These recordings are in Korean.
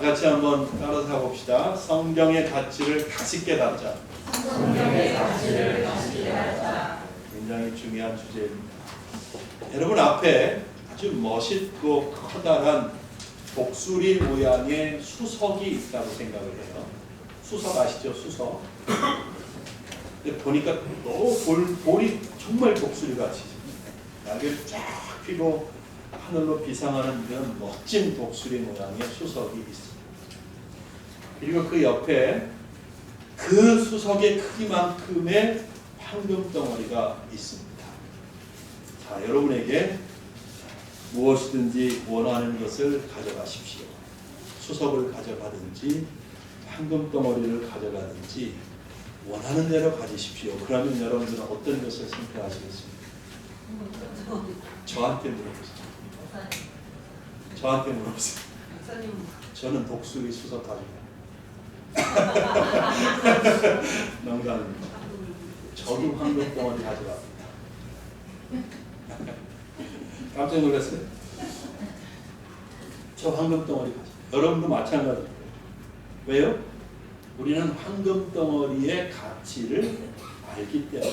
같이 한번 따라서 해봅시다. 성경의 가치를 다시 깨닫자. 성경의 가치를 다시 깨닫자. 굉장히 중요한 주제입니다. 여러분 앞에 아주 멋있고 커다란 독수리 모양의 수석이 있다고 생각을 해요. 수석 아시죠? 수석. 근데 보니까 너무 볼이 정말 독수리같이 날개를 쫙 펴고 하늘로 비상하는 그런 멋진 독수리 모양의 수석이 있습니다. 그리고 그 옆에 그 수석의 크기만큼의 황금 덩어리가 있습니다. 자, 여러분에게 무엇이든지 원하는 것을 가져가십시오. 수석을 가져가든지 황금 덩어리를 가져가든지 원하는 대로 가지십시오. 그러면 여러분들은 어떤 것을 선택하시겠습니까? 저한테 물어보세요. 저한테 물어보세요. 저는 독수리 수석 가져가요. 농담입니다. 저도 황금 덩어리 가져갑니다. 깜짝 놀랐어요. 저 황금 덩어리 가져. 여러분도 마찬가지예요. 왜요? 우리는 황금 덩어리의 가치를 알기 때문에.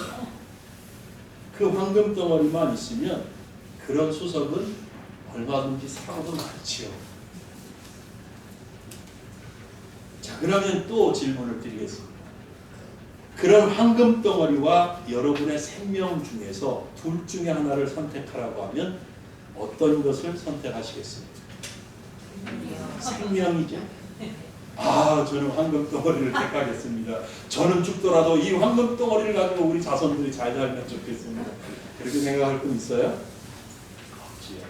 그 황금 덩어리만 있으면 그런 수석은 얼마든지 사고도 많지요. 자, 그러면 또 질문을 드리겠습니다. 그런 황금 덩어리와 여러분의 생명 중에서 둘 중에 하나를 선택하라고 하면 어떤 것을 선택하시겠습니까? 생명이죠. 아, 저는 황금 덩어리를 택하겠습니다. 저는 죽더라도 이 황금 덩어리를 가지고 우리 자손들이 잘 살면 좋겠습니다. 그렇게 생각할 분 있어요? 없지요.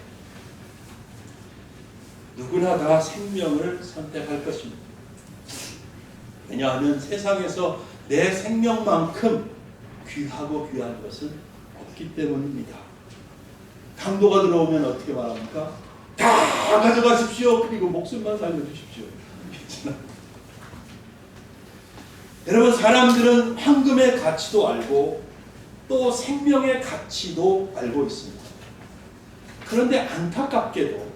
누구나 다 생명을 선택할 것입니다. 왜냐하면 세상에서 내 생명만큼 귀하고 귀한 것은 없기 때문입니다. 강도가 들어오면 어떻게 말합니까? 다 가져가십시오. 그리고 목숨만 살려주십시오. 여러분, 사람들은 황금의 가치도 알고 또 생명의 가치도 알고 있습니다. 그런데 안타깝게도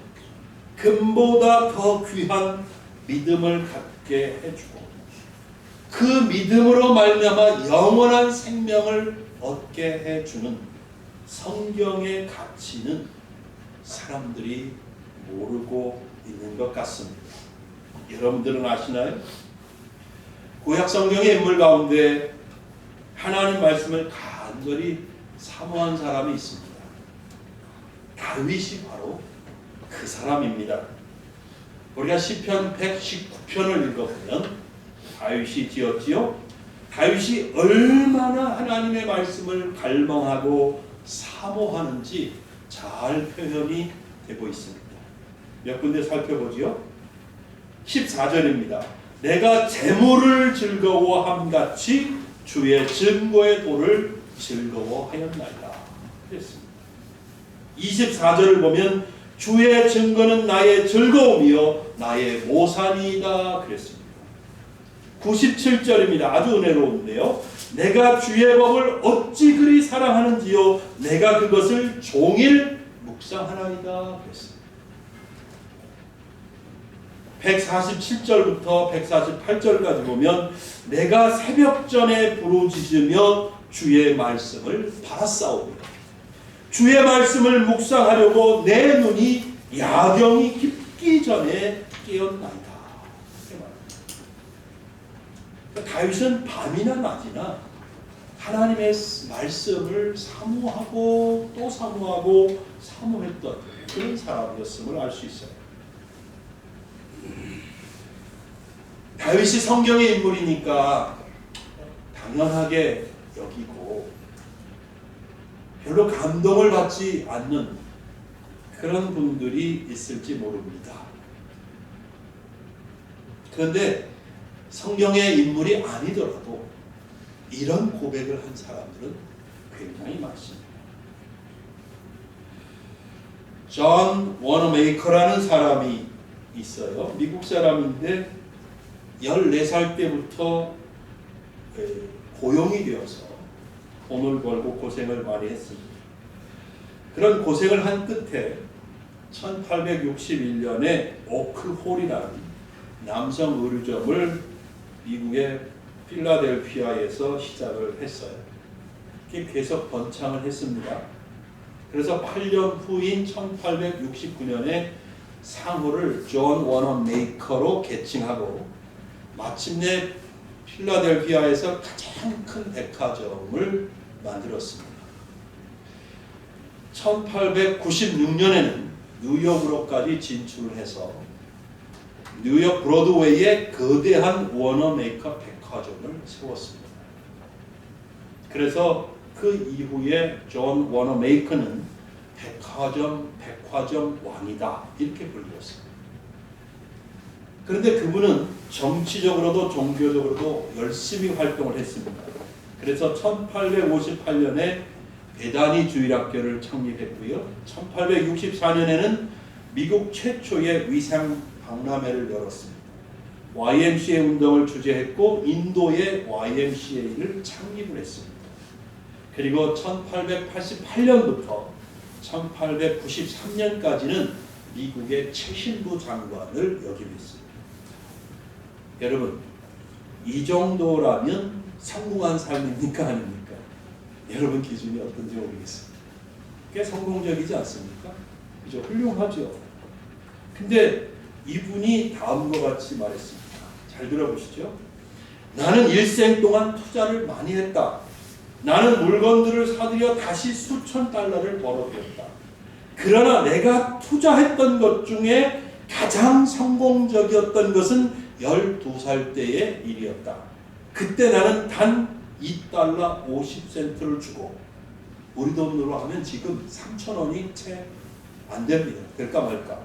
금보다 더 귀한 믿음을 갖게 해주고 그 믿음으로 말미암아 영원한 생명을 얻게 해주는 성경의 가치는 사람들이 모르고 있는 것 같습니다. 여러분들은 아시나요? 구약 성경의 인물 가운데 하나님 말씀을 간절히 사모한 사람이 있습니다. 다윗이 바로 그 사람입니다. 우리가 시편 119편을 읽어보면 다윗이 지었지요. 다윗이 얼마나 하나님의 말씀을 갈망하고 사모하는지 잘 표현이 되고 있습니다. 몇 군데 살펴보지요. 14절입니다. 내가 재물을 즐거워함 같이 주의 증거의 도를 즐거워하였나이다. 그랬습니다. 24절을 보면 주의 증거는 나의 즐거움이요 나의 모산이다. 그랬습니다. 97절입니다. 아주 은혜로운데요. 내가 주의 법을 어찌 그리 사랑하는지요 내가 그것을 종일 묵상하나이다. 그랬습니다. 147절부터 148절까지 보면 내가 새벽전에 부르짖으며 주의 말씀을 바라싸우며 주의 말씀을 묵상하려고 내 눈이 야경이 깊기 전에 깨었나이다. 다윗은 밤이나 낮이나 하나님의 말씀을 사모하고 또 사모하고 사모했던 그런 사람이었음을 알 수 있어요. 다윗이 성경의 인물이니까 당연하게 여기고 별로 감동을 받지 않는 그런 분들이 있을지 모릅니다. 그런데 성경의 인물이 아니더라도 이런 고백을 한 사람들은 굉장히 많습니다. 존 워너메이커라는 사람이 있어요. 미국 사람인데 14살 때부터 고용이 되어서 돈을 벌고 고생을 많이 했습니다. 그런 고생을 한 끝에 1861년에 오크홀이라는 남성 의류점을 미국의 필라델피아에서 시작을 했어요. 이게 계속 번창을 했습니다. 그래서 8년 후인 1869년에 상호를 존 워너 메이커로 개칭하고 마침내 필라델피아에서 가장 큰 백화점을 만들었습니다. 1896년에는 뉴욕으로까지 진출을 해서 뉴욕 브로드웨이에 거대한 워너 메이커 백화점을 세웠습니다. 그래서 그 이후에 존 워너 메이커는 백화점 왕이다 이렇게 불렸습니다. 그런데 그분은 정치적으로도 종교적으로도 열심히 활동을 했습니다. 그래서 1858년에 베다니 주일학교를 창립했고요. 1864년에는 미국 최초의 위상 박람회를 열었습니다. YMCA 운동을 주재했고 인도의 YMCA를 창립을 했습니다. 그리고 1888년부터 1893년까지는 미국의 최신부 장관을 역임했습니다. 여러분, 이 정도라면 성공한 삶입니까 아닙니까? 여러분 기준이 어떤지 모르겠습니다. 꽤 성공적이지 않습니까? 그죠? 훌륭하죠. 근데 이분이 다음과 같이 말했습니다. 잘 들어보시죠. 나는 일생 동안 투자를 많이 했다. 나는 물건들을 사들여 다시 수천 달러를 벌어들였다. 그러나 내가 투자했던 것 중에 가장 성공적이었던 것은 12살 때의 일이었다. 그때 나는 단 2달러 50센트를 주고 우리 돈으로 하면 지금 3,000원이 채 안 됩니다. 될까 말까.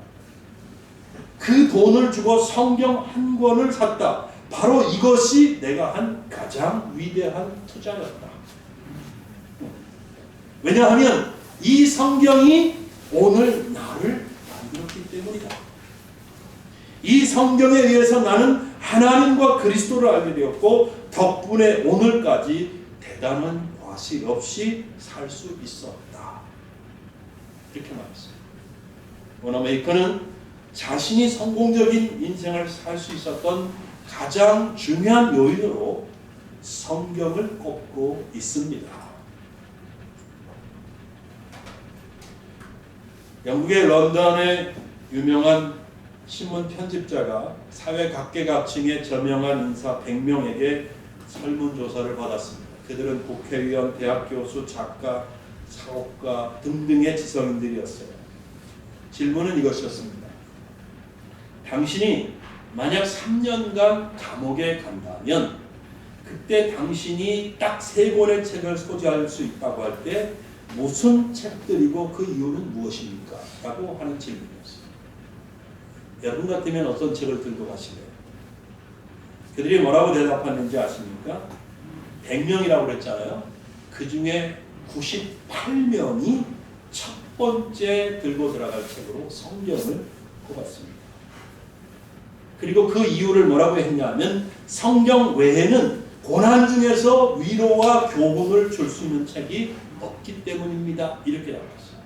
그 돈을 주고 성경 한 권을 샀다. 바로 이것이 내가 한 가장 위대한 투자였다. 왜냐하면 이 성경이 오늘 나를 만들었기 때문이다. 이 성경에 의해서 나는 하나님과 그리스도를 알게 되었고 덕분에 오늘까지 대단한 과실 없이 살 수 있었다. 이렇게 말했어요. 워너 메이커는 자신이 성공적인 인생을 살 수 있었던 가장 중요한 요인으로 성경을 꼽고 있습니다. 영국의 런던의 유명한 신문 편집자가 사회 각계각층의 저명한 인사 100명에게 설문조사를 받았습니다. 그들은 국회의원, 대학 교수, 작가, 사업가 등등의 지성인들이었어요. 질문은 이것이었습니다. 당신이 만약 3년간 감옥에 간다면 그때 당신이 딱 3권의 책을 소지할 수 있다고 할 때 무슨 책들이고 그 이유는 무엇입니까? 라고 하는 질문이었어요. 여러분 같으면 어떤 책을 들고 가실래요? 그들이 뭐라고 대답하는지 아십니까? 100명이라고 그랬잖아요. 그 중에 98명이 첫 번째 들고 들어갈 책으로 성경을 꼽았습니다. 그리고 그 이유를 뭐라고 했냐면 성경 외에는 고난 중에서 위로와 교훈을 줄 수 있는 책이 없기 때문입니다. 이렇게 나왔어요.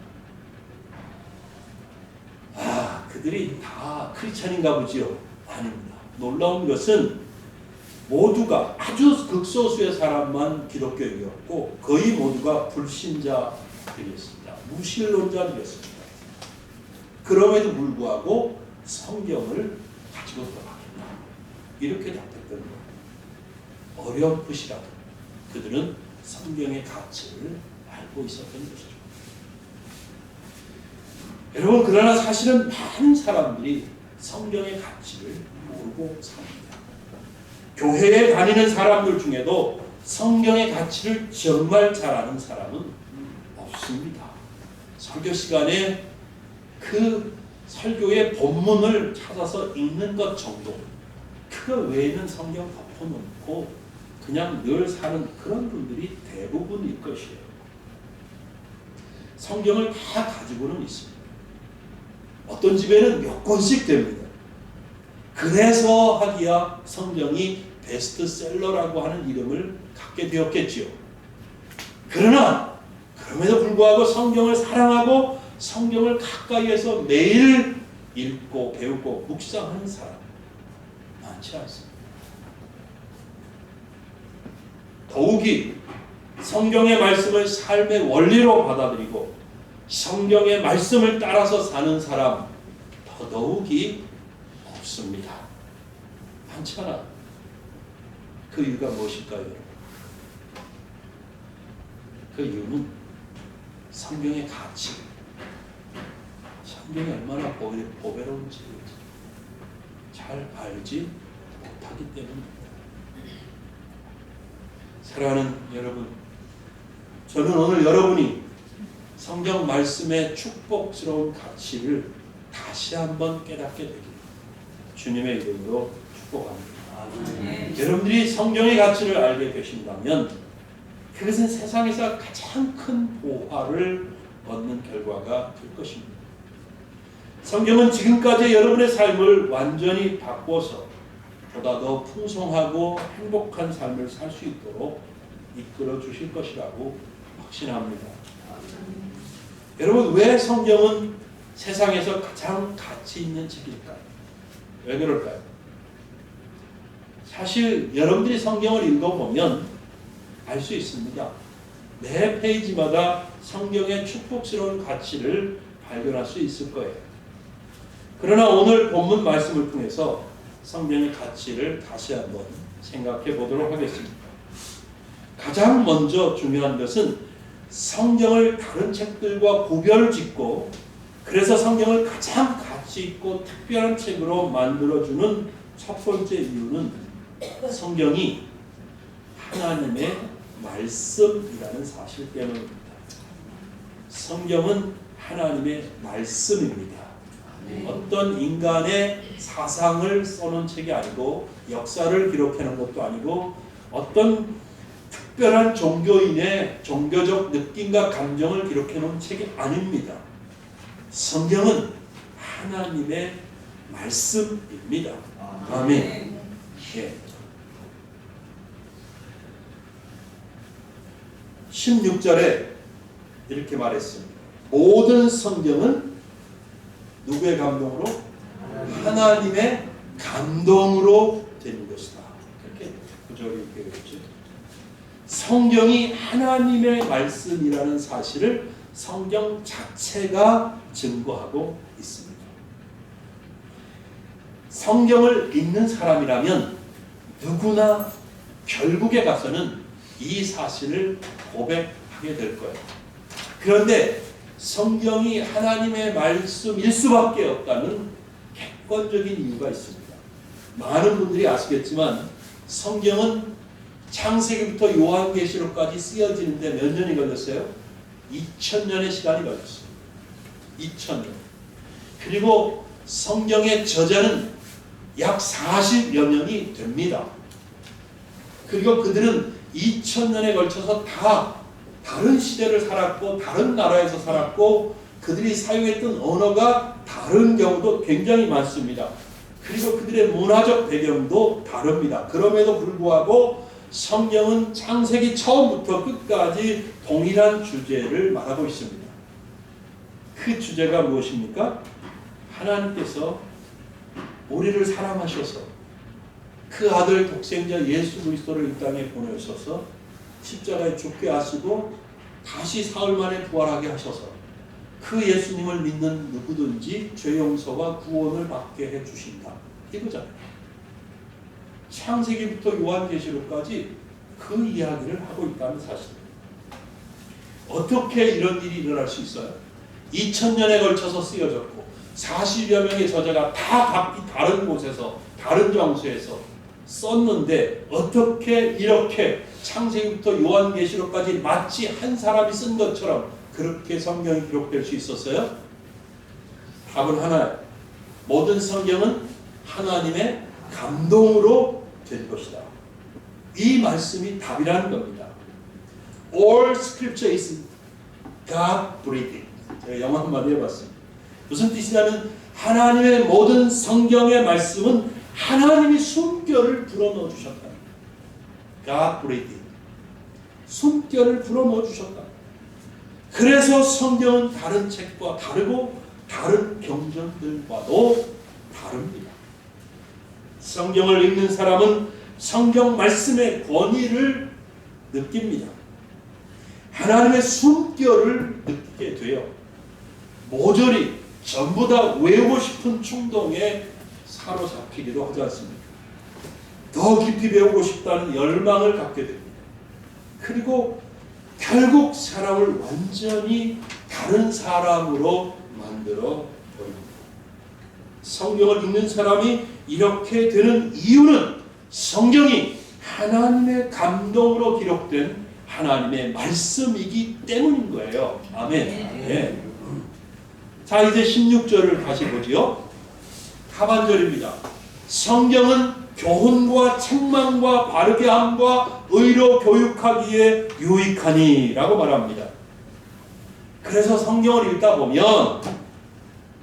아, 그들이 다 크리스찬인가 보지요? 아닙니다. 놀라운 것은 모두가 아주 극소수의 사람만 기독교인이었고 거의 모두가 불신자들이었습니다. 무신론자들이었습니다. 그럼에도 불구하고 성경을 가지고 들어가겠다. 이렇게 답했던 거예요. 어렴풋이라도 그들은 성경의 가치를 알고 있었던 것이죠. 여러분, 그러나 사실은 많은 사람들이 성경의 가치를 모르고 삽니다. 교회에 다니는 사람들 중에도 성경의 가치를 정말 잘 아는 사람은 없습니다. 설교 시간에 그 설교의 본문을 찾아서 읽는 것 정도, 그 외에는 성경 덮어놓고 그냥 늘 사는 그런 분들이 대부분일 것이에요. 성경을 다 가지고는 있습니다. 어떤 집에는 몇 권씩 됩니다. 그래서 하기야 성경이 베스트셀러라고 하는 이름을 갖게 되었겠지요. 그러나 그럼에도 불구하고 성경을 사랑하고 성경을 가까이에서 매일 읽고 배우고 묵상하는 사람, 많지 않습니다. 더욱이 성경의 말씀을 삶의 원리로 받아들이고 성경의 말씀을 따라서 사는 사람 더더욱이 없습니다. 많잖아. 그 이유가 무엇일까요, 여러분? 그 이유는 성경의 가치, 성경이 얼마나 보배로운지 잘 알지 못하기 때문입니다. 사랑하는 여러분, 저는 오늘 여러분이 성경 말씀의 축복스러운 가치를 다시 한번 깨닫게 되길 주님의 이름으로 축복합니다. 여러분들이 성경의 가치를 알게 되신다면 그것은 세상에서 가장 큰 보화를 얻는 결과가 될 것입니다. 성경은 지금까지 여러분의 삶을 완전히 바꿔서 보다 더 풍성하고 행복한 삶을 살 수 있도록 이끌어 주실 것이라고 확신합니다. 여러분, 왜 성경은 세상에서 가장 가치 있는 책일까요? 왜 그럴까요? 사실 여러분들이 성경을 읽어보면 알 수 있습니다. 매 페이지마다 성경의 축복스러운 가치를 발견할 수 있을 거예요. 그러나 오늘 본문 말씀을 통해서 성경의 가치를 다시 한번 생각해 보도록 하겠습니다. 가장 먼저 중요한 것은 성경을 다른 책들과 구별짓고 그래서 성경을 가장 가치 있고 특별한 책으로 만들어주는 첫 번째 이유는 성경이 하나님의 말씀이라는 사실 때문입니다. 성경은 하나님의 말씀입니다. 어떤 인간의 사상을 써놓은 책이 아니고 역사를 기록해놓은 것도 아니고 어떤 특별한 종교인의 종교적 느낌과 감정을 기록해놓은 책이 아닙니다. 성경은 하나님의 말씀입니다. 아멘. 예. 16절에 이렇게 말했습니다. 모든 성경은 누구의 감동으로? 하나님의 감동으로 된 것이다. 이렇게 구절이 되어있죠. 성경이 하나님의 말씀이라는 사실을 성경 자체가 증거하고 있습니다. 성경을 읽는 사람이라면 누구나 결국에 가서는 이 사실을 고백하게 될 거예요. 그런데 성경이 하나님의 말씀일 수밖에 없다는 객관적인 이유가 있습니다. 많은 분들이 아시겠지만 성경은 창세기부터 요한계시록까지 쓰여지는데 몇 년이 걸렸어요? 2000년의 시간이 걸렸어요. 2000년. 그리고 성경의 저자는 약 40여 년이 됩니다. 그리고 그들은 2000년에 걸쳐서 다 다른 시대를 살았고 다른 나라에서 살았고 그들이 사용했던 언어가 다른 경우도 굉장히 많습니다. 그리고 그들의 문화적 배경도 다릅니다. 그럼에도 불구하고 성경은 창세기 처음부터 끝까지 동일한 주제를 말하고 있습니다. 그 주제가 무엇입니까? 하나님께서 우리를 사랑하셔서 그 아들 독생자 예수 그리스도를 이 땅에 보내셔서 십자가에 죽게 하시고 다시 사흘 만에 부활하게 하셔서 그 예수님을 믿는 누구든지 죄 용서와 구원을 받게 해주신다. 이거잖아요. 창세기부터 요한계시록까지 그 이야기를 하고 있다는 사실입니다. 어떻게 이런 일이 일어날 수 있어요? 2000년에 걸쳐서 쓰여졌고 40여 명의 저자가 다 각기 다른 곳에서 다른 장소에서 썼는데 어떻게 이렇게 창세기부터 요한계시록까지 마치 한 사람이 쓴 것처럼 그렇게 성경이 기록될 수 있었어요? 답은 하나예요. 모든 성경은 하나님의 감동으로 된 것이다. 이 말씀이 답이라는 겁니다. All Scripture is God breathed. 제가 영어 한마디 해봤습니다. 무슨 뜻이냐면 하나님의 모든 성경의 말씀은 하나님이 숨결을 불어넣어 주셨다. God breathed. 숨결을 불어넣어 주셨다. 그래서 성경은 다른 책과 다르고 다른 경전들과도 다릅니다. 성경을 읽는 사람은 성경 말씀의 권위를 느낍니다. 하나님의 숨결을 느끼게 돼요. 모조리 전부 다 외우고 싶은 충동에 사로잡히기도 하지 않습니까? 더 깊이 배우고 싶다는 열망을 갖게 됩니다. 그리고 결국 사람을 완전히 다른 사람으로 만들어 버립니다. 성경을 읽는 사람이 이렇게 되는 이유는 성경이 하나님의 감동으로 기록된 하나님의 말씀이기 때문인 거예요. 아멘. 네. 자, 이제 16절을 다시 보지요. 하반절입니다. 성경은 교훈과 책망과 바르게 함과 의로 교육하기에 유익하니 라고 말합니다. 그래서 성경을 읽다 보면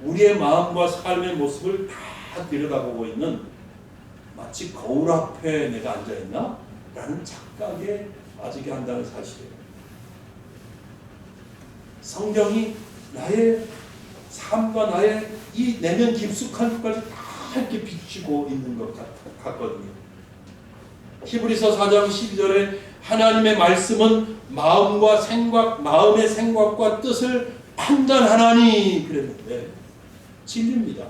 우리의 마음과 삶의 모습을 다 들여다보고 있는, 마치 거울 앞에 내가 앉아있나? 라는 착각에 빠지게 한다는 사실이에요. 성경이 나의 삶과 나의 이 내면 깊숙한 것까지 다 이렇게 비추고 있는 것 같거든요. 히브리서 4장 12절에 하나님의 말씀은 마음과 생각, 마음의 생각과 뜻을 판단하나니 그랬는데 진리입니다.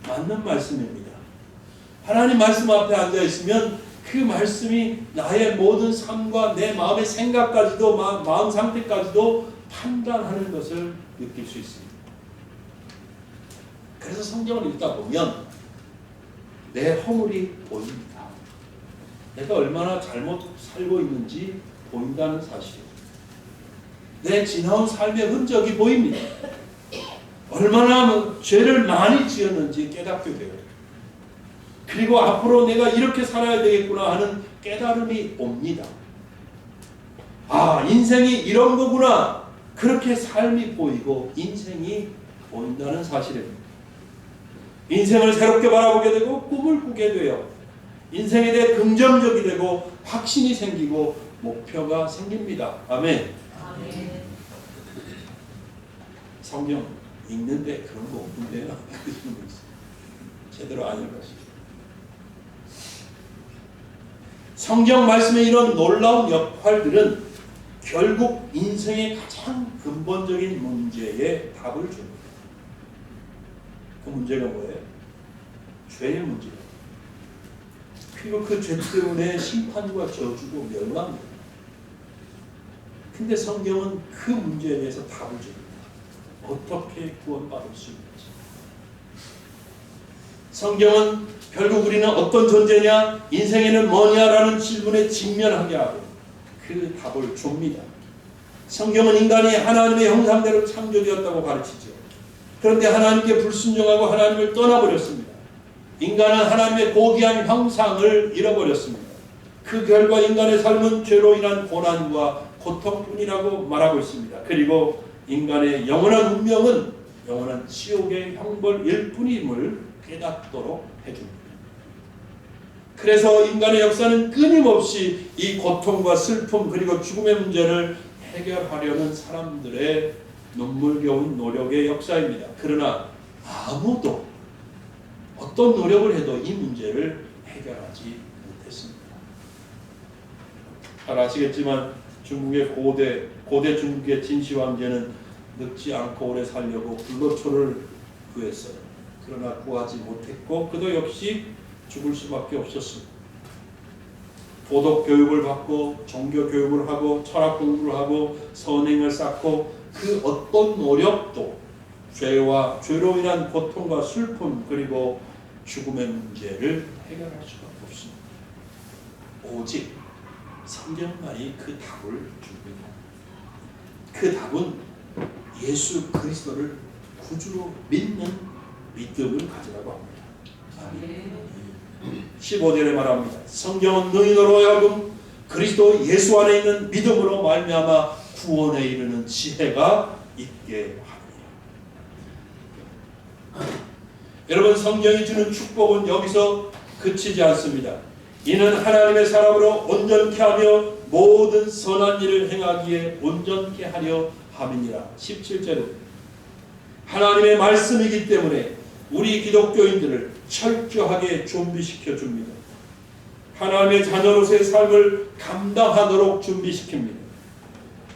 맞는 말씀입니다. 하나님 말씀 앞에 앉아 있으면 그 말씀이 나의 모든 삶과 내 마음의 생각까지도 마음 상태까지도 판단하는 것을 느낄 수 있습니다. 그래서 성경을 읽다 보면 내 허물이 보입니다. 내가 얼마나 잘못 살고 있는지 보인다는 사실. 내 지나온 삶의 흔적이 보입니다. 얼마나 죄를 많이 지었는지 깨닫게 돼요. 그리고 앞으로 내가 이렇게 살아야 되겠구나 하는 깨달음이 옵니다. 아, 인생이 이런 거구나. 그렇게 삶이 보이고 인생이 보인다는 사실입니다. 인생을 새롭게 바라보게 되고 꿈을 꾸게 돼요. 인생에 대해 긍정적이 되고 확신이 생기고 목표가 생깁니다. 아멘. 아멘. 성경 읽는데 그런 거 없는데요. 제대로 안 읽었어요. 성경 말씀의 이런 놀라운 역할들은 결국 인생의 가장 근본적인 문제에 답을 줍니다. 그 문제가 뭐예요? 죄의 문제예요. 그리고 그 죄 때문에 심판과 저주고 멸망입니다. 근데 성경은 그 문제에 대해서 답을 줍니다. 어떻게 구원받을 수 있는지. 성경은 결국 우리는 어떤 존재냐, 인생에는 뭐냐라는 질문에 직면하게 하고 그 답을 줍니다. 성경은 인간이 하나님의 형상대로 창조되었다고 가르치죠. 그런데 하나님께 불순종하고 하나님을 떠나버렸습니다. 인간은 하나님의 고귀한 형상을 잃어버렸습니다. 그 결과 인간의 삶은 죄로 인한 고난과 고통뿐이라고 말하고 있습니다. 그리고 인간의 영원한 운명은 영원한 지옥의 형벌일 뿐임을 깨닫도록 해줍니다. 그래서 인간의 역사는 끊임없이 이 고통과 슬픔 그리고 죽음의 문제를 해결하려는 사람들의 눈물겨운 노력의 역사입니다. 그러나 아무도 어떤 노력을 해도 이 문제를 해결하지 못했습니다. 잘 아시겠지만 중국의 고대 중국의 진시 황제는 늙지 않고 오래 살려고 불로초를 구했어요. 그러나 구하지 못했고 그도 역시 죽을 수밖에 없었습니다. 도덕 교육을 받고 종교 교육을 하고 철학 공부를 하고 선행을 쌓고 그 어떤 노력도 죄와 죄로 인한 고통과 슬픔 그리고 죽음의 문제를 해결할 수가 없습니다. 오직 성경만이 그 답을 줍니다. 그 답은 예수 그리스도를 구주로 믿는 믿음을 가지라고 합니다. 아멘. 15절에 말합니다. 성경은 너희로 하여금 그리스도 예수 안에 있는 믿음으로 말미암아 구원에 이르는 지혜가 있게 하느니라. 여러분, 성경이 주는 축복은 여기서 그치지 않습니다. 이는 하나님의 사람으로 온전케 하며 모든 선한 일을 행하기에 온전케 하려 함이니라. 17절에 하나님의 말씀이기 때문에 우리 기독교인들을 철저하게 준비시켜 줍니다. 하나님의 자녀로서의 삶을 감당하도록 준비시킵니다.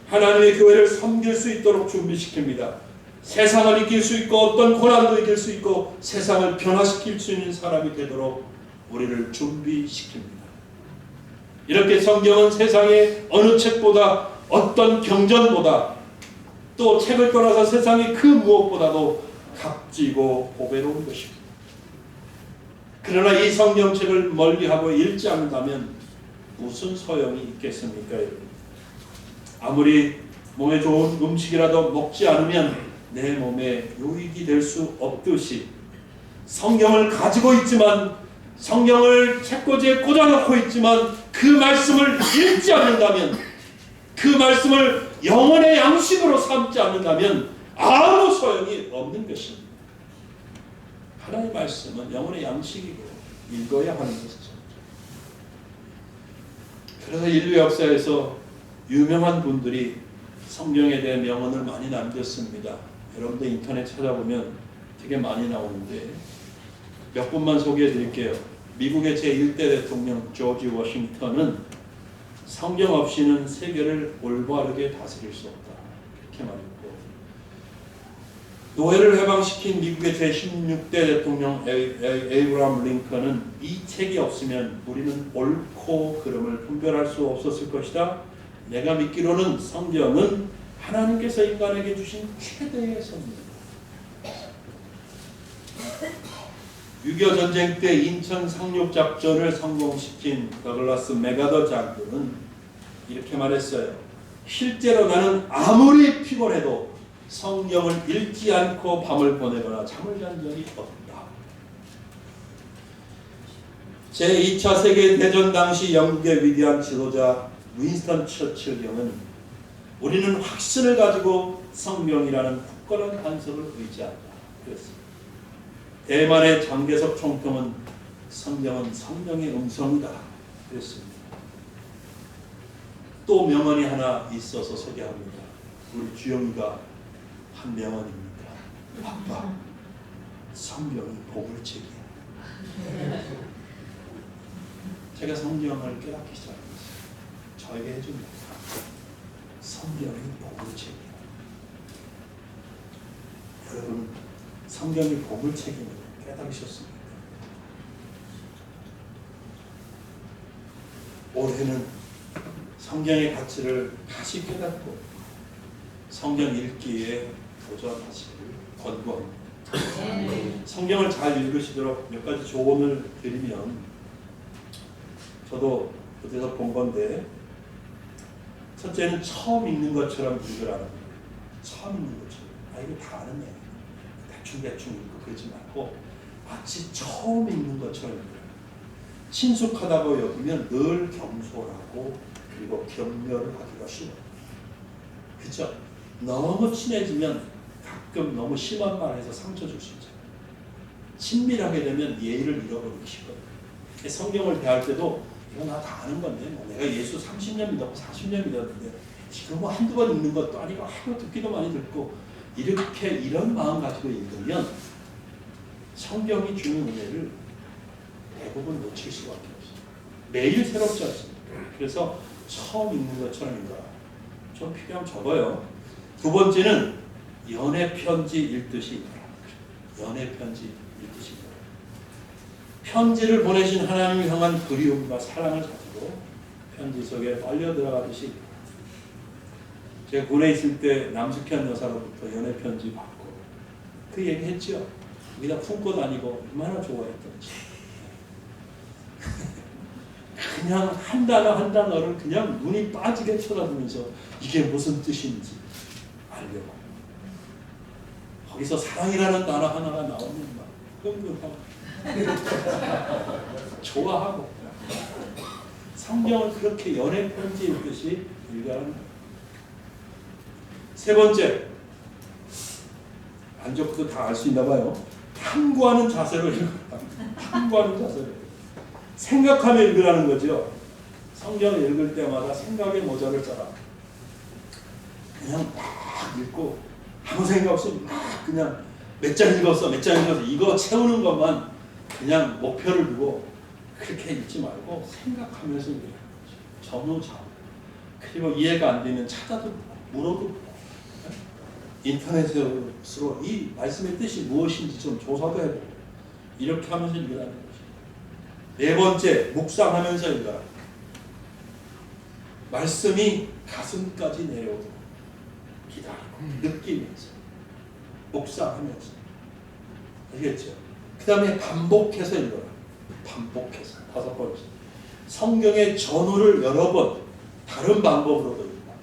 하나님의 교회를 섬길 수 있도록 준비시킵니다. 세상을 이길 수 있고 어떤 고난도 이길 수 있고 세상을 변화시킬 수 있는 사람이 되도록 우리를 준비시킵니다. 이렇게 성경은 세상의 어느 책보다 어떤 경전보다 또 책을 떠나서 세상의 그 무엇보다도 값지고 보배로운 것입니다. 그러나 이 성경책을 멀리하고 읽지 않는다면 무슨 소용이 있겠습니까? 아무리 몸에 좋은 음식이라도 먹지 않으면 내 몸에 유익이 될 수 없듯이 성경을 가지고 있지만 성경을 책꽂이에 꽂아놓고 있지만 그 말씀을 읽지 않는다면 그 말씀을 영혼의 양식으로 삼지 않는다면 아무 소용이 없는 것입니다. 하나님의 말씀은 영혼의 양식이고 읽어야 하는 것이죠. 그래서 인류 역사에서 유명한 분들이 성경에 대해 명언을 많이 남겼습니다. 여러분들 인터넷 찾아보면 되게 많이 나오는데 몇 분만 소개해 드릴게요. 미국의 제1대 대통령 조지 워싱턴은 성경 없이는 세계를 올바르게 다스릴 수 없다. 그렇게 말했고 노예를 해방시킨 미국의 제16대 대통령 에이브라함 링컨은 이 책이 없으면 우리는 옳고 그름을 분별할 수 없었을 것이다. 내가 믿기로는 성경은 하나님께서 인간에게 주신 최대의 선물이다. 6.25 전쟁 때 인천 상륙작전을 성공시킨 더글라스 맥아더 장군은 이렇게 말했어요. 실제로 나는 아무리 피곤해도 성경을 읽지 않고 밤을 보내거나 잠을 잔 적이 없다. 제2차 세계대전 당시 영국의 위대한 지도자 윈스턴 처칠 형은 우리는 확신을 가지고 성경이라는 굳건한 반석을 의지한다. 그랬습니다. 대만의 장개석 총통은 성경은 성령의 음성이다. 그랬습니다. 또 명언이 하나 있어서 소개합니다. 우리 주영이가 한 명언입니다. 아빠, 성경이 보물책이야. 제가 성경을 깨닫기 시작했어요. 저에게 해줍니다. 성경이 보물책이야. 여러분, 성경이 보물책임을 깨달으셨습니까? 올해는 성경의 가치를 다시 깨닫고 성경 읽기에 도전하시기를 권고합니다. 성경을 잘 읽으시도록 몇 가지 조언을 드리면, 저도 어디서 본 건데, 첫째는 처음 읽는 것처럼 읽으라는 거예요. 처음 읽는 것처럼. 이거 다 아는 얘기예요. 대충 읽고 그러지 말고 마치 처음 읽는 것처럼 읽어요. 친숙하다고 여기면 늘 겸손하고 그리고 격려를 하기가 쉬워요. 그렇죠? 너무 친해지면 가끔 너무 심한 말해서 상처 줄 수 있잖아요. 친밀하게 되면 예의를 잃어버리기 쉽거든요. 성경을 대할 때도 이거 나 다 아는 건데 내가 예수 30년 믿었고 40년 믿었는데 지금 뭐 한두 번 읽는 것도 아니고 하루 듣기도 많이 듣고 이렇게 이런 마음 가지고 읽으면 성경이 주는 은혜를 대부분 놓칠 수밖에 없어요. 매일 새롭지 않습니까? 그래서 처음 읽는 것처럼 읽어라. 좀 필요하면 적어요. 두 번째는 연애 편지 읽듯이 읽어라. 연애 편지 읽듯이 읽어라. 편지를 보내신 하나님을 향한 그리움과 사랑을 가지고 편지 속에 빨려 들어가듯이 읽어라. 제가 군에 있을 때 남숙현 여사로부터 연애 편지 받고 그 얘기 했죠. 여기다 품고 다니고 얼마나 좋아했던지. 그냥 한 단어 한 단어를 그냥 눈이 빠지게 쳐다보면서 이게 무슨 뜻인지 알려고. 거기서 사랑이라는 단어 하나가 나오면 막 흥분하고 좋아하고. 성경을 그렇게 연애 편지 읽듯이 읽으라는 거예요. 세 번째, 안 좋고도 다 알 수 있나 봐요. 탐구하는 자세로 읽어라. 탐구하는 자세로. 생각하며 읽으라는 거죠. 성경을 읽을 때마다 생각의 모자를 써라. 그냥 막 읽고 아무 생각 없이 막 그냥 몇 장 읽었어 이거 채우는 것만 그냥 목표를 두고 그렇게 읽지 말고 생각하면서 읽는 거죠. 전후좌우. 그리고 이해가 안 되면 찾아도 물어도 인터넷으로 이 말씀의 뜻이 무엇인지 좀 조사도 해보고 이렇게 하면서 읽으라는 거죠. 네 번째, 묵상하면서 읽어라. 말씀이 가슴까지 내려오도록 기다리고 느끼면서 묵상하면서 알겠죠? 그 다음에 반복해서 읽어라. 반복해서. 5번째, 성경의 전후를 여러 번 다른 방법으로도 읽어라.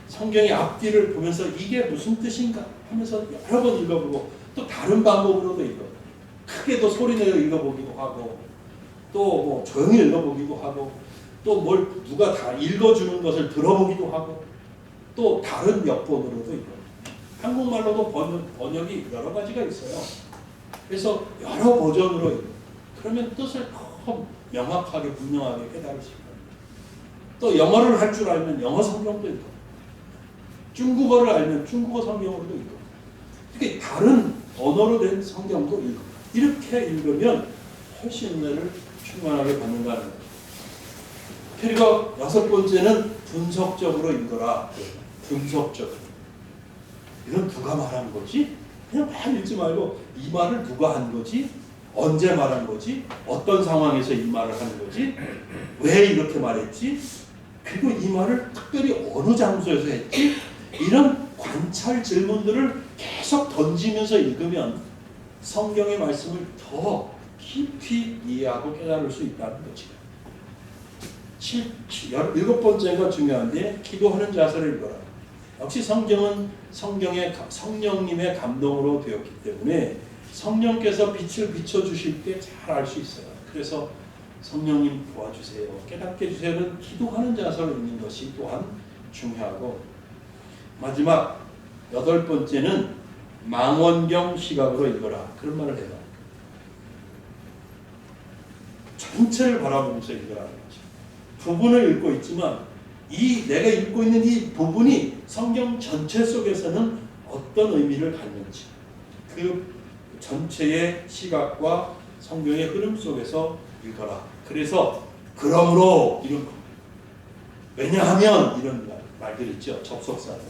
성경의 앞뒤를 보면서 이게 무슨 뜻인가 하면서 여러 번 읽어보고 또 다른 방법으로도 읽어. 크게도 소리내어 읽어보기도 하고 또 뭐 조용히 읽어보기도 하고 또 뭘 누가 다 읽어주는 것을 들어보기도 하고 또 다른 역본으로도 읽어. 한국말로도 번역이 여러 가지가 있어요. 그래서 여러 버전으로 읽어. 그러면 뜻을 더 명확하게 분명하게 깨달을 수 있어요. 또 영어를 할 줄 알면 영어 성경도 읽어. 중국어를 알면 중국어 성경으로도 읽어. 이렇게 다른 언어로 된 성경도 읽어. 이렇게 읽으면 훨씬 은혜를 충만하게 받는다는 거죠. 그리고 6번째는 분석적으로 읽어라. 분석적으로. 이건 누가 말한 거지? 그냥 막 읽지 말고 이 말을 누가 한 거지? 언제 말한 거지? 어떤 상황에서 이 말을 하는 거지? 왜 이렇게 말했지? 그리고 이 말을 특별히 어느 장소에서 했지? 이런 관찰 질문들을 계속 던지면서 읽으면 성경의 말씀을 더 깊이 이해하고 깨달을 수 있다는 거죠. 7번째가 중요한데 기도하는 자세를 읽어라. 역시 성경은 성령님의 감동으로 되었기 때문에 성령께서 빛을 비춰주실 때 잘 알 수 있어요. 그래서 성령님 도와주세요, 깨닫게 해주세요는 기도하는 자세로 읽는 것이 또한 중요하고, 마지막 8번째는 망원경 시각으로 읽어라. 그런 말을 해요. 전체를 바라보면서 읽으라는 거죠. 부분을 읽고 있지만 내가 읽고 있는 이 부분이 성경 전체 속에서는 어떤 의미를 갖는지 그 전체의 시각과 성경의 흐름 속에서 읽어라. 그래서 그러므로 이런 거, 왜냐하면 이런 말들 있죠. 접속사들.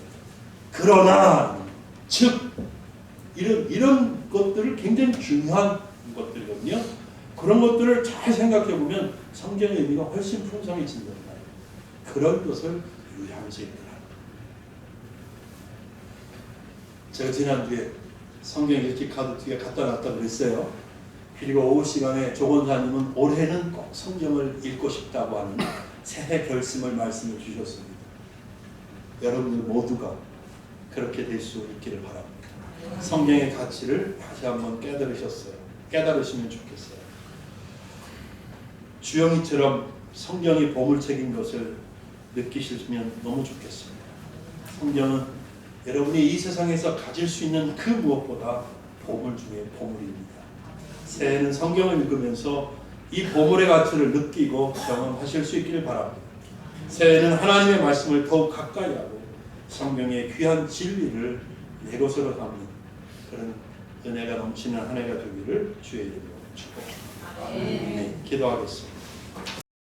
그러나 즉 이런 것들을 굉장히 중요한 것들이거든요. 그런 것들을 잘 생각해 보면 성경의 의미가 훨씬 풍성해진단 말이에요. 그런 것을 유의하면서 읽으라. 제가 지난주에 성경 이렇게 카드 뒤에 갖다 놨다고 그랬어요. 그리고 오후 시간에 조건사님은 올해는 꼭 성경을 읽고 싶다고 하는 새해 결심을 말씀해 주셨습니다. 여러분들 모두가 그렇게 될 수 있기를 바랍니다. 성경의 가치를 다시 한번 깨달으시면 좋겠어요. 주영이처럼 성경이 보물책인 것을 느끼시면 너무 좋겠습니다. 성경은 여러분이 이 세상에서 가질 수 있는 그 무엇보다 보물 중에 보물입니다. 새해는 성경을 읽으면서 이 보물의 가치를 느끼고 경험하실 수 있기를 바랍니다. 새해는 하나님의 말씀을 더욱 가까이 하고 성경의 귀한 진리를 내 것으로 삼는 그런 은혜가 넘치는 한 해가 되기를 주의 이름으로 축복합니다. 네, 기도하겠습니다.